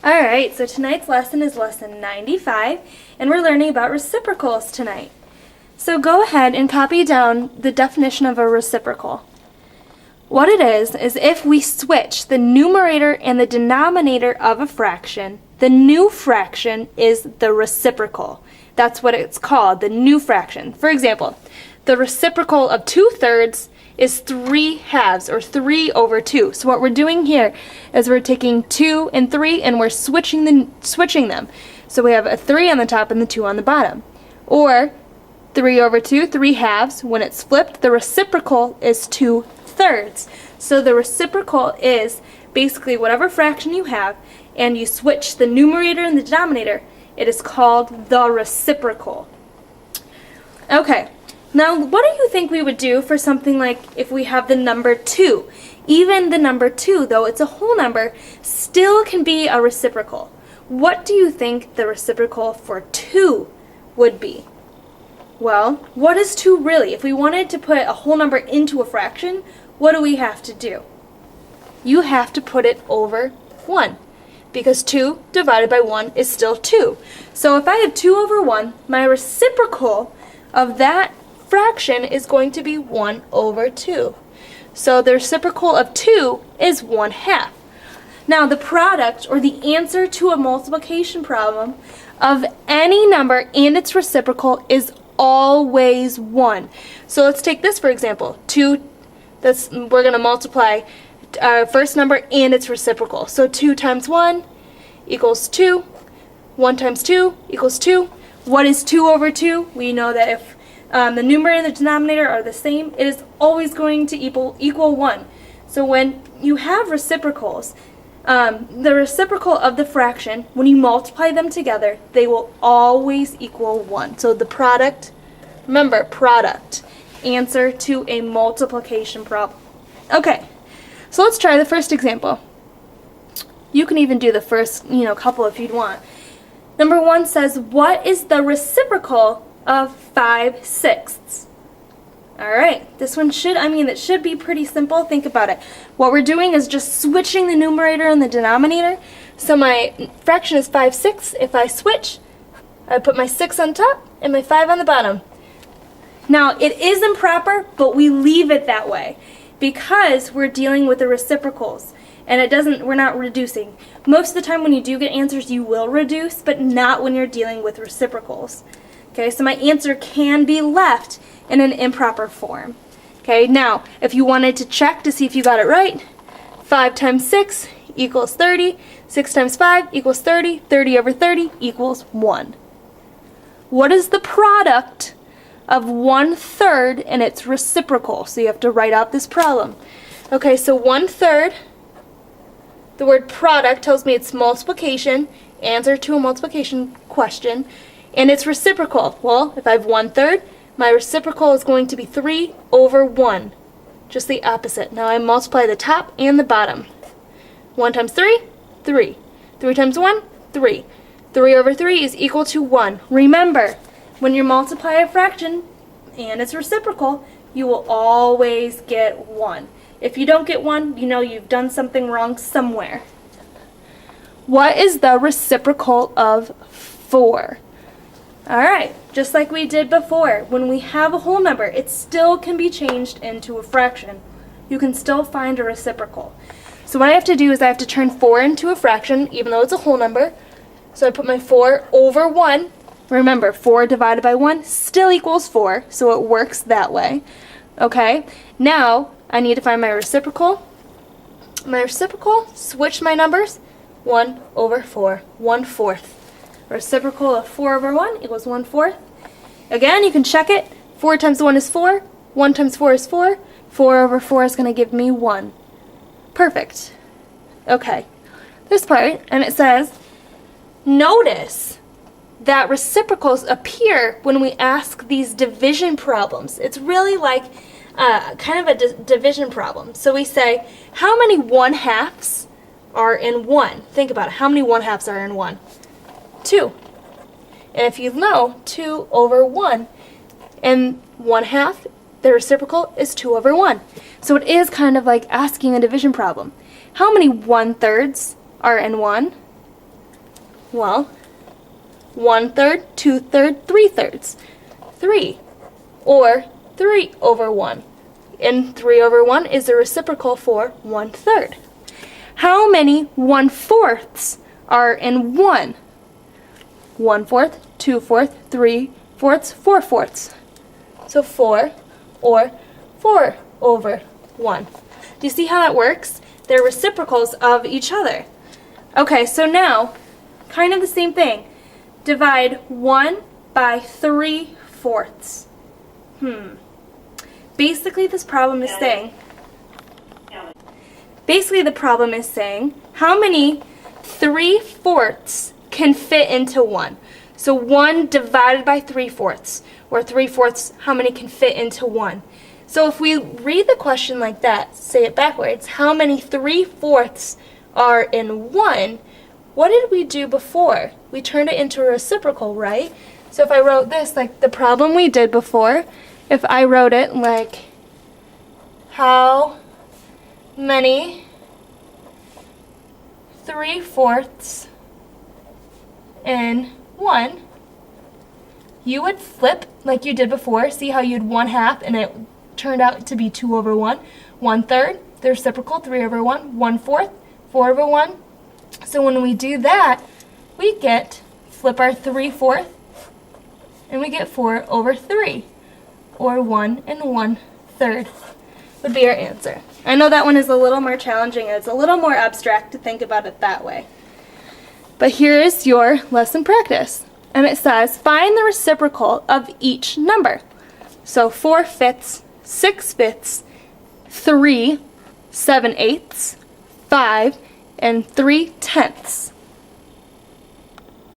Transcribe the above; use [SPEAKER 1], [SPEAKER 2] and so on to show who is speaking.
[SPEAKER 1] Alright, so tonight's lesson is lesson 95, and we're learning about reciprocals tonight. So go ahead and copy down the definition of a reciprocal. What it is if we switch the numerator and the denominator of a fraction, the new fraction is the reciprocal. That's what it's called, the new fraction. For example, the reciprocal of 2/3 is 3/2, or 3 over 2. So what we're doing here is we're taking 2 and 3 and we're switching them. So we have a 3 on the top and the 2 on the bottom. Or 3 over 2, 3/2. When it's flipped, the reciprocal is 2/3. So the reciprocal is basically whatever fraction you have and you switch the numerator and the denominator, it is called the reciprocal. Okay. Now, what do you think we would do for something like if we have the number 2? Even the number 2, though it's a whole number, still can be a reciprocal. What do you think the reciprocal for 2 would be? Well, what is 2 really? If we wanted to put a whole number into a fraction, what do we have to do? You have to put it over 1, because 2 divided by 1 is still 2. So if I have 2 over 1, my reciprocal of that fraction is going to be 1 over 2. So the reciprocal of 2 is 1/2. Now the product, or the answer to a multiplication problem of any number and its reciprocal is always 1. So let's take this for example. 2, we're going to multiply our first number and its reciprocal. So 2 times 1 equals 2. 1 times 2 equals 2. What is 2 over 2? We know that if the numerator and the denominator are the same, it is always going to equal 1. So when you have reciprocals, the reciprocal of the fraction, when you multiply them together, they will always equal 1. So the product, remember, product, answer to a multiplication problem. Okay, so let's try the first example. You can even do the first, couple if you'd want. Number 1 says, what is the reciprocal of 5/6? Alright, this one it should be pretty simple. Think about it. What we're doing is just switching the numerator and the denominator. So my fraction is 5/6. If I switch, I put my 6 on top and my 5 on the bottom. Now, it is improper, but we leave it that way because we're dealing with the reciprocals. And we're not reducing. Most of the time when you do get answers, you will reduce, but not when you're dealing with reciprocals. Okay, so my answer can be left in an improper form. Okay, now, if you wanted to check to see if you got it right, 5 times 6 equals 30, 6 times 5 equals 30, 30 over 30 equals 1. What is the product of 1/3 and its reciprocal? So you have to write out this problem. Okay, so 1/3, the word product tells me it's multiplication, answer to a multiplication question. And its reciprocal, well, if I have 1/3, my reciprocal is going to be 3 over 1. Just the opposite. Now I multiply the top and the bottom. 1 times 3, 3. 3 times 1, 3. 3 over 3 is equal to 1. Remember, when you multiply a fraction and its reciprocal, you will always get 1. If you don't get 1, you know you've done something wrong somewhere. What is the reciprocal of 4? Alright, just like we did before, when we have a whole number, it still can be changed into a fraction. You can still find a reciprocal. So what I have to do is I have to turn 4 into a fraction, even though it's a whole number. So I put my 4 over 1. Remember, 4 divided by 1 still equals 4, so it works that way. Okay, now I need to find my reciprocal. My reciprocal, switch my numbers, 1 over 4, 1/4. Reciprocal of 4 over 1 equals 1/4. Again, you can check it. 4 times 1 is 4. 1 times 4 is 4. 4 over 4 is going to give me 1. Perfect. Okay, this part, and it says, notice that reciprocals appear when we ask these division problems. It's really like kind of a division problem. So we say, how many 1/2s are in 1? Think about it. How many 1/2s are in 1? 2. And if you know, 2 over 1, and 1/2, the reciprocal is 2 over 1. So it is kind of like asking a division problem. How many 1/3s are in 1? Well, 1/3, 2/3, 3/3. 3, or 3 over 1. And 3 over 1 is the reciprocal for 1/3. How many 1/4ths are in 1? 1/4, 2/4, 3/4, 4/4. So 4 or 4 over 1. Do you see how that works? They're reciprocals of each other. Okay, so now, kind of the same thing. Divide 1 by 3/4. Basically the problem is saying how many 3/4 can fit into 1. So 1 divided by 3/4, or 3/4, how many can fit into 1? So if we read the question like that, say it backwards, how many 3/4 are in 1? What did we do before? We turned it into a reciprocal, right? So if I wrote this like the problem we did before, if I wrote it like how many 3/4 in 1, you would flip like you did before. See how you'd 1/2 and it turned out to be 2 over 1. 1/3, the reciprocal, 3 over 1. 1/4, 4 over 1. So when we do that, we get, flip our 3/4, and we get 4 over 3, or 1 and 1/3 would be our answer. I know that one is a little more challenging, and it's a little more abstract to think about it that way. But here is your lesson practice. And it says, find the reciprocal of each number. So 4/5, 6/5, 3, 7/8, 5, and 3/10.